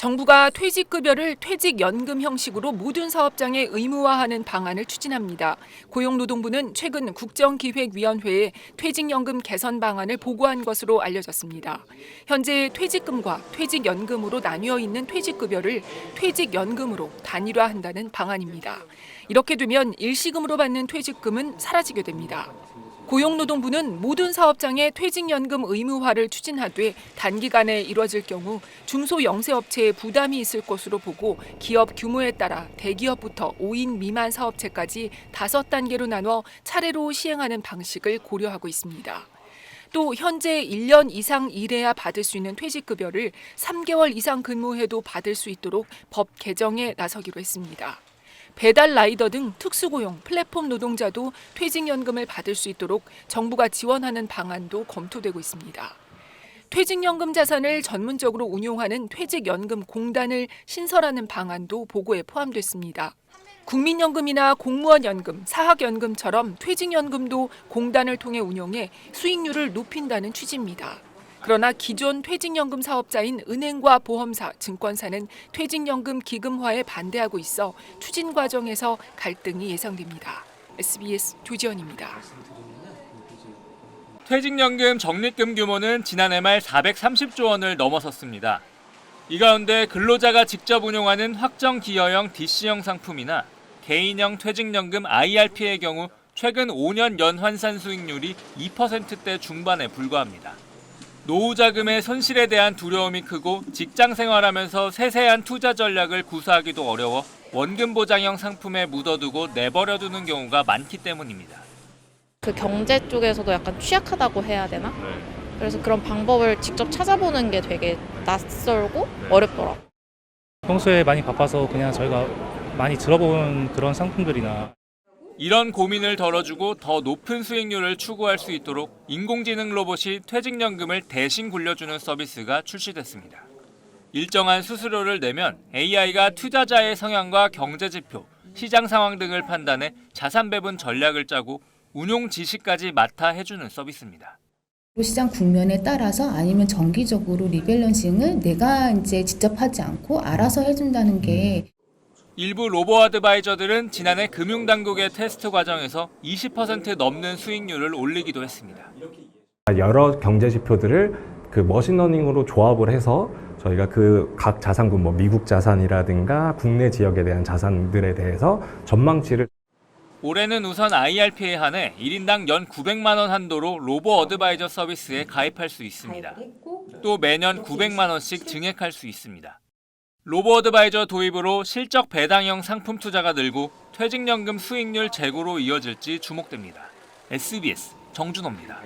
정부가 퇴직급여를 퇴직연금 형식으로 모든 사업장에 의무화하는 방안을 추진합니다. 고용노동부는 최근 국정기획위원회에 퇴직연금 개선 방안을 보고한 것으로 알려졌습니다. 현재 퇴직금과 퇴직연금으로 나뉘어 있는 퇴직급여를 퇴직연금으로 단일화한다는 방안입니다. 이렇게 되면 일시금으로 받는 퇴직금은 사라지게 됩니다. 고용노동부는 모든 사업장의 퇴직연금 의무화를 추진하되 단기간에 이뤄질 경우 중소영세업체에 부담이 있을 것으로 보고 기업 규모에 따라 대기업부터 5인 미만 사업체까지 5단계로 나눠 차례로 시행하는 방식을 고려하고 있습니다. 또 현재 1년 이상 일해야 받을 수 있는 퇴직급여를 3개월 이상 근무해도 받을 수 있도록 법 개정에 나서기로 했습니다. 배달 라이더 등 특수고용, 플랫폼 노동자도 퇴직연금을 받을 수 있도록 정부가 지원하는 방안도 검토되고 있습니다. 퇴직연금 자산을 전문적으로 운용하는 퇴직연금 공단을 신설하는 방안도 보고에 포함됐습니다. 국민연금이나 공무원연금, 사학연금처럼 퇴직연금도 공단을 통해 운용해 수익률을 높인다는 취지입니다. 그러나 기존 퇴직연금 사업자인 은행과 보험사, 증권사는 퇴직연금 기금화에 반대하고 있어 추진 과정에서 갈등이 예상됩니다. SBS 조지연입니다. 퇴직연금 적립금 규모는 지난해 말 430조 원을 넘어섰습니다. 이 가운데 근로자가 직접 운용하는 확정기여형 DC형 상품이나 개인형 퇴직연금 IRP의 경우 최근 5년 연환산 수익률이 2%대 중반에 불과합니다. 노후 자금의 손실에 대한 두려움이 크고 직장 생활하면서 세세한 투자 전략을 구사하기도 어려워 원금 보장형 상품에 묻어두고 내버려두는 경우가 많기 때문입니다. 그 경제 쪽에서도 약간 취약하다고 해야 되나? 그래서 그런 방법을 직접 찾아보는 게 되게 낯설고 어렵더라고요. 평소에 많이 바빠서 그냥 저희가 많이 들어본 그런 상품들이나 이런 고민을 덜어주고 더 높은 수익률을 추구할 수 있도록 인공지능 로봇이 퇴직연금을 대신 굴려주는 서비스가 출시됐습니다. 일정한 수수료를 내면 AI가 투자자의 성향과 경제지표, 시장 상황 등을 판단해 자산 배분 전략을 짜고 운용 지시까지 맡아 해주는 서비스입니다. 시장 국면에 따라서 아니면 정기적으로 리밸런싱을 내가 이제 직접 하지 않고 알아서 해준다는 게 일부 로보어드바이저들은 지난해 금융당국의 테스트 과정에서 20% 넘는 수익률을 올리기도 했습니다. 여러 경제 지표들을 그 머신러닝으로 조합을 해서 저희가 그 각 자산군, 미국 자산이라든가 국내 지역에 대한 자산들에 대해서 전망치를 올해는 우선 IRP에 한해 1인당 연 900만 원 한도로 로보어드바이저 서비스에 가입할 수 있습니다. 또 매년 900만 원씩 증액할 수 있습니다. 로보어드바이저 도입으로 실적 배당형 상품 투자가 늘고 퇴직연금 수익률 제고로 이어질지 주목됩니다. SBS 정준호입니다.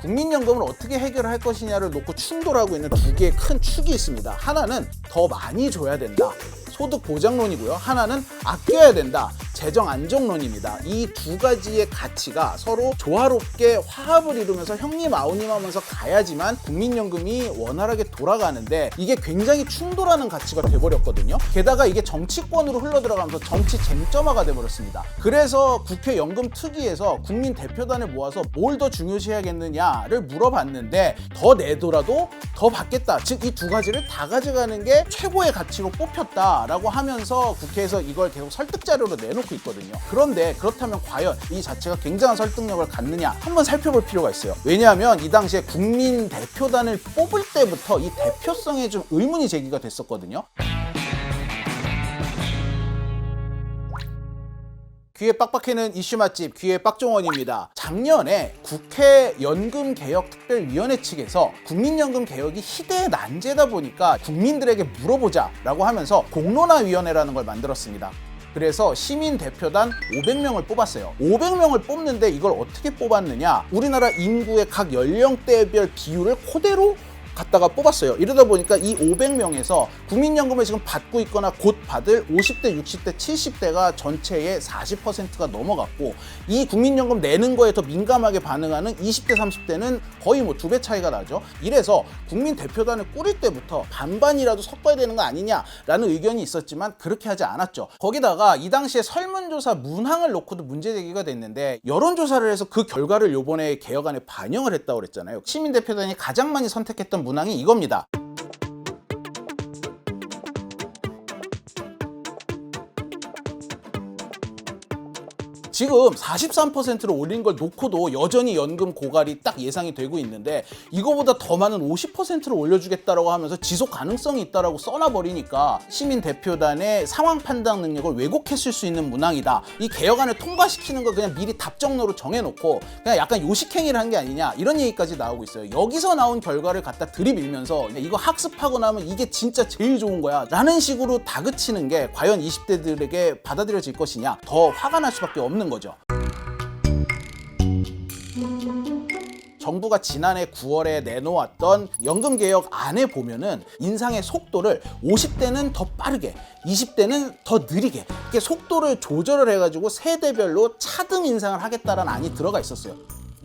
국민연금을 어떻게 해결할 것이냐를 놓고 충돌하고 있는 두 개의 큰 축이 있습니다. 하나는 더 많이 줘야 된다. 소득 보장론이고요. 하나는 아껴야 된다. 재정 안정론입니다. 이 두 가지의 가치가 서로 조화롭게 화합을 이루면서 형님 아우님 하면서 가야지만 국민연금이 원활하게 돌아가는데 이게 굉장히 충돌하는 가치가 돼버렸거든요. 게다가 이게 정치권으로 흘러들어가면서 정치 쟁점화가 돼버렸습니다. 그래서 국회 연금특위에서 국민 대표단을 모아서 뭘 더 중요시해야겠느냐를 물어봤는데 더 내더라도 더 받겠다. 즉 이 두 가지를 다 가져가는 게 최고의 가치로 뽑혔다라고 하면서 국회에서 이걸 계속 설득 자료로 내놓고 있거든요. 그런데 그렇다면 과연 이 자체가 굉장한 설득력을 갖느냐 한번 살펴볼 필요가 있어요. 왜냐하면 이 당시에 국민 대표단을 뽑을 때부터 이 대표성에 좀 의문이 제기가 됐었거든요. 귀에 빡빡해는 이슈 맛집 귀의 빡종원입니다. 작년에 국회 연금개혁특별위원회 측에서 국민연금 개혁이 희대의 난제다 보니까 국민들에게 물어보자라고 하면서 공론화위원회라는 걸 만들었습니다. 그래서 시민 대표단 500명을 뽑았어요. 500명을 뽑는데 이걸 어떻게 뽑았느냐? 우리나라 인구의 각 연령대별 비율을 그대로 갖다가 뽑았어요. 이러다 보니까 이 500명에서 국민연금을 지금 받고 있거나 곧 받을 50대, 60대, 70대가 전체의 40%가 넘어갔고 이 국민연금 내는 거에 더 민감하게 반응하는 20대, 30대는 거의 2배 차이가 나죠. 이래서 국민 대표단을 꾸릴 때부터 반반이라도 섞어야 되는 거 아니냐라는 의견이 있었지만 그렇게 하지 않았죠. 거기다가 이 당시에 설문조사 문항을 놓고도 문제 제기가 됐는데 여론조사를 해서 그 결과를 요번에 개혁안에 반영을 했다고 그랬잖아요. 시민 대표단이 가장 많이 선택했던 문항이 이겁니다. 지금 43%를 올린 걸 놓고도 여전히 연금 고갈이 딱 예상이 되고 있는데 이거보다 더 많은 50%를 올려주겠다라고 하면서 지속 가능성이 있다라고 써놔버리니까 시민 대표단의 상황 판단 능력을 왜곡했을 수 있는 문항이다. 이 개혁안을 통과시키는 거 그냥 미리 답정너로 정해놓고 그냥 약간 요식행위를 한 게 아니냐 이런 얘기까지 나오고 있어요. 여기서 나온 결과를 갖다 들이밀면서 이거 학습하고 나면 이게 진짜 제일 좋은 거야 라는 식으로 다그치는 게 과연 20대들에게 받아들여질 것이냐, 더 화가 날 수밖에 없는 거죠. 정부가 지난해 9월에 내놓았던 연금개혁안에 보면은 인상의 속도를 50대는 더 빠르게, 20대는 더 느리게 이렇게 속도를 조절을 해가지고 세대별로 차등 인상을 하겠다라는 안이 들어가 있었어요.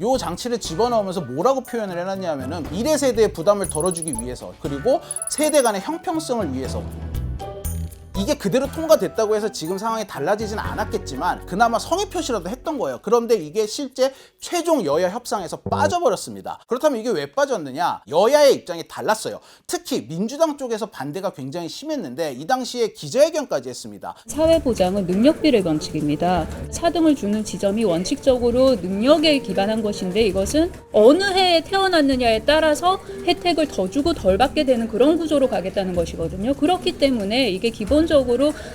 요 장치를 집어넣으면서 뭐라고 표현을 해놨냐면은 미래 세대의 부담을 덜어주기 위해서, 그리고 세대 간의 형평성을 위해서. 이게 그대로 통과됐다고 해서 지금 상황이 달라지진 않았겠지만 그나마 성의 표시라도 했던 거예요. 그런데 이게 실제 최종 여야 협상에서 빠져버렸습니다. 그렇다면 이게 왜 빠졌느냐? 여야의 입장이 달랐어요. 특히 민주당 쪽에서 반대가 굉장히 심했는데 이 당시에 기자회견까지 했습니다. 사회보장은 능력비례 원칙입니다. 차등을 주는 지점이 원칙적으로 능력에 기반한 것인데 이것은 어느 해에 태어났느냐에 따라서 혜택을 더 주고 덜 받게 되는 그런 구조로 가겠다는 것이거든요. 그렇기 때문에 이게 기본적으로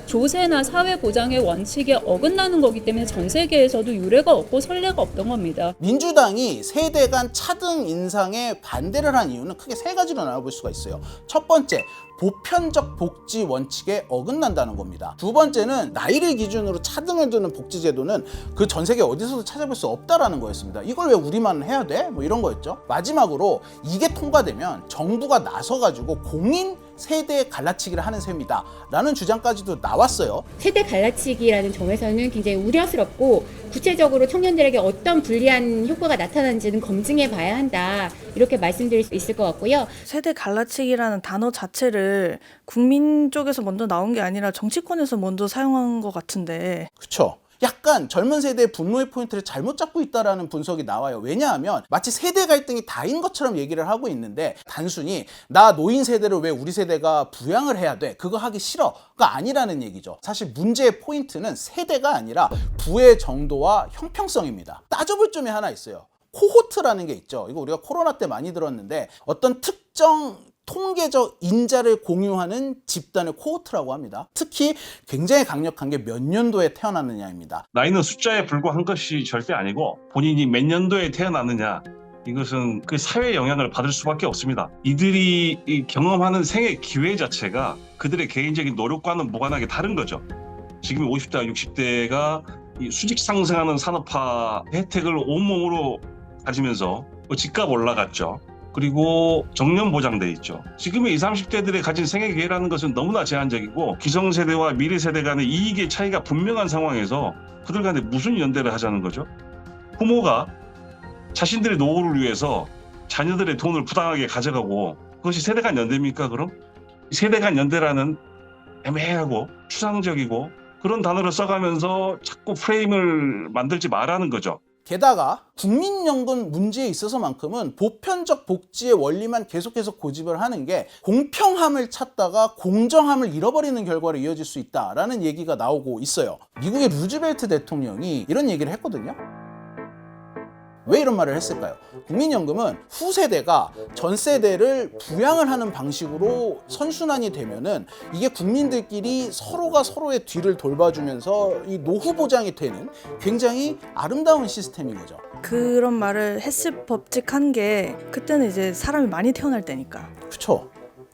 조세나 사회보장의 원칙에 어긋나는 거기 때문에 전 세계에서도 유례가 없고 선례가 없던 겁니다. 민주당이 세대 간 차등 인상에 반대를 한 이유는 크게 세 가지로 나눠볼 수가 있어요. 첫 번째, 보편적 복지 원칙에 어긋난다는 겁니다. 두 번째는 나이를 기준으로 차등을 두는 복지제도는 그 전 세계 어디서도 찾아볼 수 없다라는 거였습니다. 이걸 왜 우리만 해야 돼? 뭐 이런 거였죠. 마지막으로 이게 통과되면 정부가 나서가지고 공인 세대 갈라치기를 하는 셈이다 라는 주장까지도 나왔어요. 세대 갈라치기라는 점에서는 굉장히 우려스럽고 구체적으로 청년들에게 어떤 불리한 효과가 나타나는지는 검증해 봐야 한다, 이렇게 말씀드릴 수 있을 것 같고요. 세대 갈라치기라는 단어 자체를 국민 쪽에서 먼저 나온 게 아니라 정치권에서 먼저 사용한 것 같은데. 그렇죠. 약간 젊은 세대의 분노의 포인트를 잘못 잡고 있다라는 분석이 나와요. 왜냐하면 마치 세대 갈등이 다인 것처럼 얘기를 하고 있는데 단순히 나 노인 세대를 왜 우리 세대가 부양을 해야 돼? 그거 하기 싫어가 아니라는 얘기죠. 사실 문제의 포인트는 세대가 아니라 부의 정도와 형평성입니다. 따져볼 점이 하나 있어요. 코호트라는 게 있죠. 이거 우리가 코로나 때 많이 들었는데 어떤 특정 통계적 인자를 공유하는 집단을 코호트라고 합니다. 특히 굉장히 강력한 게 몇 년도에 태어났느냐입니다. 나이는 숫자에 불과한 것이 절대 아니고 본인이 몇 년도에 태어났느냐, 이것은 그 사회의 영향을 받을 수밖에 없습니다. 이들이 경험하는 생애 기회 자체가 그들의 개인적인 노력과는 무관하게 다른 거죠. 지금 50대와 60대가 수직 상승하는 산업화 혜택을 온몸으로 가지면서 집값 올라갔죠. 그리고 정년 보장돼 있죠. 지금의 20, 30대들의 가진 생애 기회라는 것은 너무나 제한적이고 기성세대와 미래세대 간의 이익의 차이가 분명한 상황에서 그들 간에 무슨 연대를 하자는 거죠? 부모가 자신들의 노후를 위해서 자녀들의 돈을 부당하게 가져가고 그것이 세대 간 연대입니까 그럼? 세대 간 연대라는 애매하고 추상적이고 그런 단어를 써가면서 자꾸 프레임을 만들지 말라는 거죠. 게다가 국민연금 문제에 있어서만큼은 보편적 복지의 원리만 계속해서 고집을 하는 게 공평함을 찾다가 공정함을 잃어버리는 결과로 이어질 수 있다라는 얘기가 나오고 있어요. 미국의 루즈벨트 대통령이 이런 얘기를 했거든요. 왜 이런 말을 했을까요? 국민연금은 후세대가 전세대를 부양을 하는 방식으로 선순환이 되면은 이게 국민들끼리 서로가 서로의 뒤를 돌봐주면서 이 노후 보장이 되는 굉장히 아름다운 시스템인 거죠. 그런 말을 했을 법칙한 게 그때는 이제 사람이 많이 태어날 때니까. 그렇죠.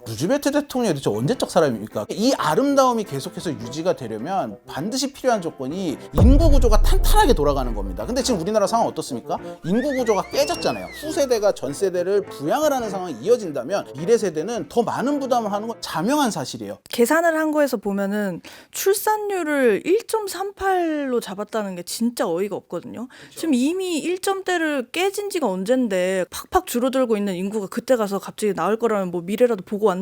루즈벨트 대통령이 도대체 언제적 사람입니까? 이 아름다움이 계속해서 유지가 되려면 반드시 필요한 조건이 인구 구조가 탄탄하게 돌아가는 겁니다. 근데 지금 우리나라 상황 어떻습니까? 인구 구조가 깨졌잖아요. 후세대가 전세대를 부양을 하는 상황이 이어진다면 미래 세대는 더 많은 부담을 하는 건 자명한 사실이에요. 계산을 한 거에서 보면은 출산율을 1.38로 잡았다는 게 진짜 어이가 없거든요. 그렇죠. 지금 이미 1점대를 깨진 지가 언젠데 팍팍 줄어들고 있는 인구가 그때 가서 갑자기 나올 거라면 뭐 미래라도 보고 왔는지.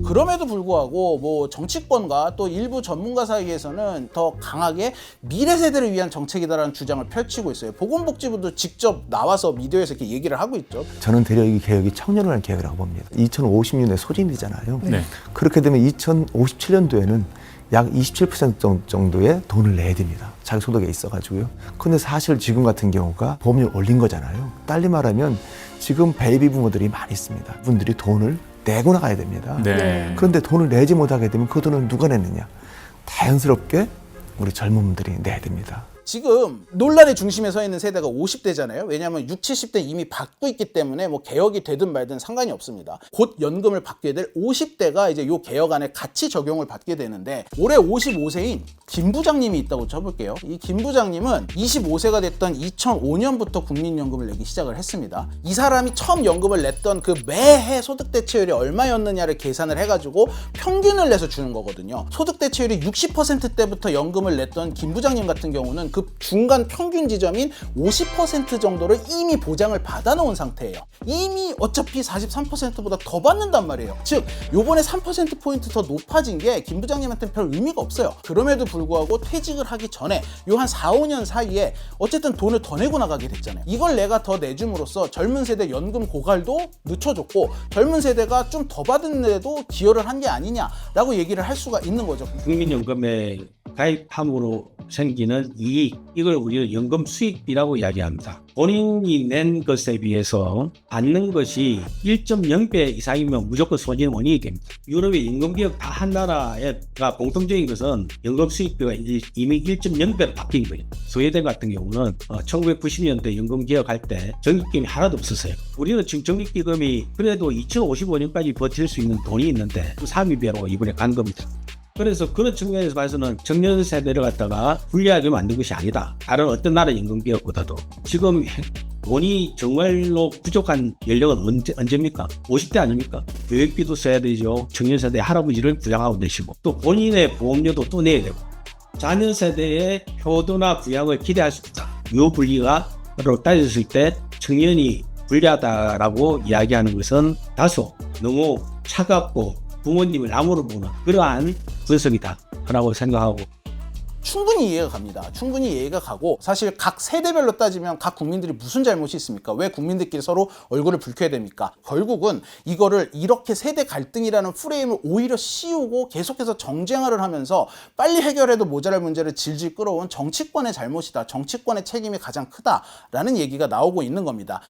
그럼에도 불구하고 뭐 정치권과 또 일부 전문가 사이에서는 더 강하게 미래 세대를 위한 정책이다라는 주장을 펼치고 있어요. 보건복지부도 직접 나와서 미디어에서 이렇게 얘기를 하고 있죠. 저는 대략 이 개혁이 청년을 위한 개혁이라고 봅니다. 2050년에 소진이잖아요. 네. 그렇게 되면 2057년도에는 약 27% 정도의 돈을 내야 됩니다. 자기 소득에 있어가지고요. 근데 사실 지금 같은 경우가 보험료 올린 거잖아요. 딸리 말하면 지금 베이비 부모들이 많이 있습니다. 분들이 돈을 내고 나가야 됩니다. 네. 그런데 돈을 내지 못하게 되면 그 돈을 누가 내느냐? 자연스럽게 우리 젊은 분들이 내야 됩니다. 지금 논란의 중심에 서 있는 세대가 50대잖아요. 왜냐하면 60, 70대 이미 받고 있기 때문에 뭐 개혁이 되든 말든 상관이 없습니다. 곧 연금을 받게 될 50대가 이제 요 개혁안에 같이 적용을 받게 되는데 올해 55세인 김 부장님이 있다고 쳐볼게요. 이 김 부장님은 25세가 됐던 2005년부터 국민연금을 내기 시작을 했습니다. 이 사람이 처음 연금을 냈던 그 매해 소득대체율이 얼마였느냐를 계산을 해가지고 평균을 내서 주는 거거든요. 소득대체율이 60%대부터 연금을 냈던 김 부장님 같은 경우는 그 중간 평균 지점인 50% 정도를 이미 보장을 받아놓은 상태예요. 이미 어차피 43%보다 더 받는단 말이에요. 즉 요번에 3%포인트 더 높아진 게 김 부장님한테는 별 의미가 없어요. 그럼에도 불구하고 퇴직을 하기 전에 요 한 4, 5년 사이에 어쨌든 돈을 더 내고 나가게 됐잖아요. 이걸 내가 더 내줌으로써 젊은 세대 연금 고갈도 늦춰줬고 젊은 세대가 좀 더 받은데도 기여를 한 게 아니냐라고 얘기를 할 수가 있는 거죠. 국민연금에 가입함으로 생기는 이익, 이걸 우리는 연금 수익비라고 이야기합니다. 본인이 낸 것에 비해서 받는 것이 1.0배 이상이면 무조건 손해는 원인이 됩니다. 유럽의 연금개혁 다 한 나라가 공통적인 것은 연금 수익비가 이미 1.0배로 바뀐 거예요. 스웨덴 같은 경우는 1990년대 연금개혁할 때 적립기금이 하나도 없었어요. 우리는 지금 적립기금이 그래도 2055년까지 버틸 수 있는 돈이 있는데 3위배로 이번에 간 겁니다. 그래서 그런 측면에서 봐서는 청년 세대를 갖다가 불리하게 만든 것이 아니다. 다른 어떤 나라 연금개혁보다도 지금 돈이 정말로 부족한 연령은 언제입니까? 50대 아닙니까? 교육비도 써야 되죠. 청년 세대 할아버지를 부양하고 계시고 또 본인의 보험료도 또 내야 되고 자녀 세대의 효도나 부양을 기대할 수 있다. 이 분리가로 따졌을 때 청년이 불리하다라고 이야기하는 것은 다소 너무 차갑고 부모님을 나무로 보는 그러한 분석이다라고 생각하고 충분히 이해가 갑니다. 충분히 이해가 가고 사실 각 세대별로 따지면 각 국민들이 무슨 잘못이 있습니까? 왜 국민들끼리 서로 얼굴을 붉혀야 됩니까? 결국은 이거를 이렇게 세대 갈등이라는 프레임을 오히려 씌우고 계속해서 정쟁화를 하면서 빨리 해결해도 모자랄 문제를 질질 끌어온 정치권의 잘못이다. 정치권의 책임이 가장 크다라는 얘기가 나오고 있는 겁니다.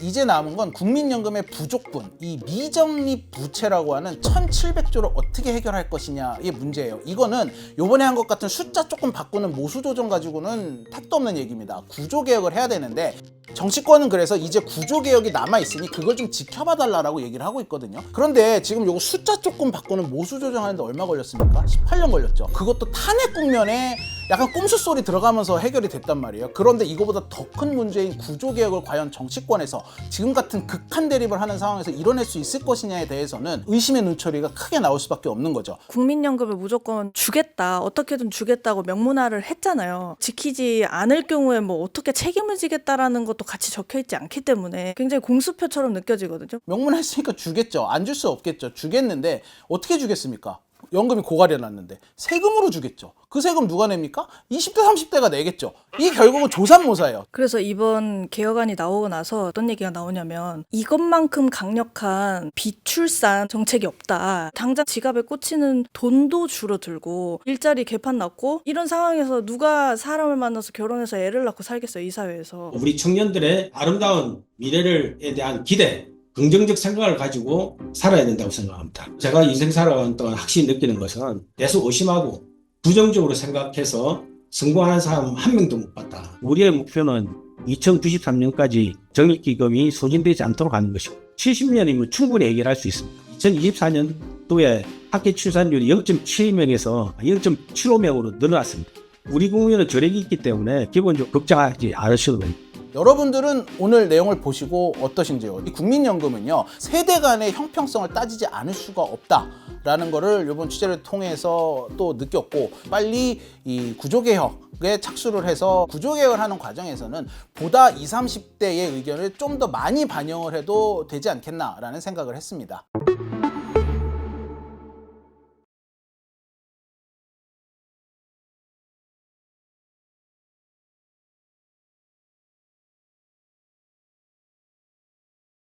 이제 남은 건 국민연금의 부족분, 이 미적립 부채라고 하는 1,700조를 어떻게 해결할 것이냐의 문제예요. 이거는 요번에 한 것 같은 숫자 조금 바꾸는 모수 조정 가지고는 택도 없는 얘기입니다. 구조개혁을 해야 되는데 정치권은 그래서 이제 구조개혁이 남아있으니 그걸 좀 지켜봐 달라고 얘기를 하고 있거든요. 그런데 지금 요거 숫자 조금 바꾸는 모수 조정하는데 얼마 걸렸습니까? 18년 걸렸죠. 그것도 탄핵 국면에 약간 꼼수 소리 들어가면서 해결이 됐단 말이에요. 그런데 이거보다 더 큰 문제인 구조개혁을 과연 정치권에서 지금 같은 극한 대립을 하는 상황에서 이뤄낼 수 있을 것이냐에 대해서는 의심의 눈초리가 크게 나올 수밖에 없는 거죠. 국민연금을 무조건 주겠다, 어떻게든 주겠다고 명문화를 했잖아요. 지키지 않을 경우에 뭐 어떻게 책임을 지겠다라는 것도 같이 적혀있지 않기 때문에 굉장히 공수표처럼 느껴지거든요. 명문화했으니까 주겠죠. 안 줄 수 없겠죠. 주겠는데 어떻게 주겠습니까? 연금이 고갈해 놨는데 세금으로 주겠죠. 그 세금 누가 냅니까? 20대 30대가 내겠죠. 이게 결국은 조삼모사예요. 그래서 이번 개혁안이 나오고 나서 어떤 얘기가 나오냐면 이것만큼 강력한 비출산 정책이 없다. 당장 지갑에 꽂히는 돈도 줄어들고 일자리 개판 났고 이런 상황에서 누가 사람을 만나서 결혼해서 애를 낳고 살겠어요. 이 사회에서. 우리 청년들의 아름다운 미래에 대한 기대 긍정적 생각을 가지고 살아야 된다고 생각합니다. 제가 인생 살아가는 동안 확실히 느끼는 것은 계속 의심하고 부정적으로 생각해서 성공하는 사람 한 명도 못 봤다. 우리의 목표는 2093년까지 적립기금이 소진되지 않도록 하는 것이고 70년이면 충분히 해결할 수 있습니다. 2024년도에 학계 출산율이 0.7명에서 0.75명으로 늘어났습니다. 우리 국민은 저력이 있기 때문에 기본적으로 걱정하지 않으셔도 됩니다. 여러분들은 오늘 내용을 보시고 어떠신지요? 이 국민연금은요, 세대 간의 형평성을 따지지 않을 수가 없다라는 거를 이번 취재를 통해서 또 느꼈고, 빨리 이 구조개혁에 착수를 해서 구조개혁을 하는 과정에서는 보다 20, 30대의 의견을 좀 더 많이 반영을 해도 되지 않겠나라는 생각을 했습니다.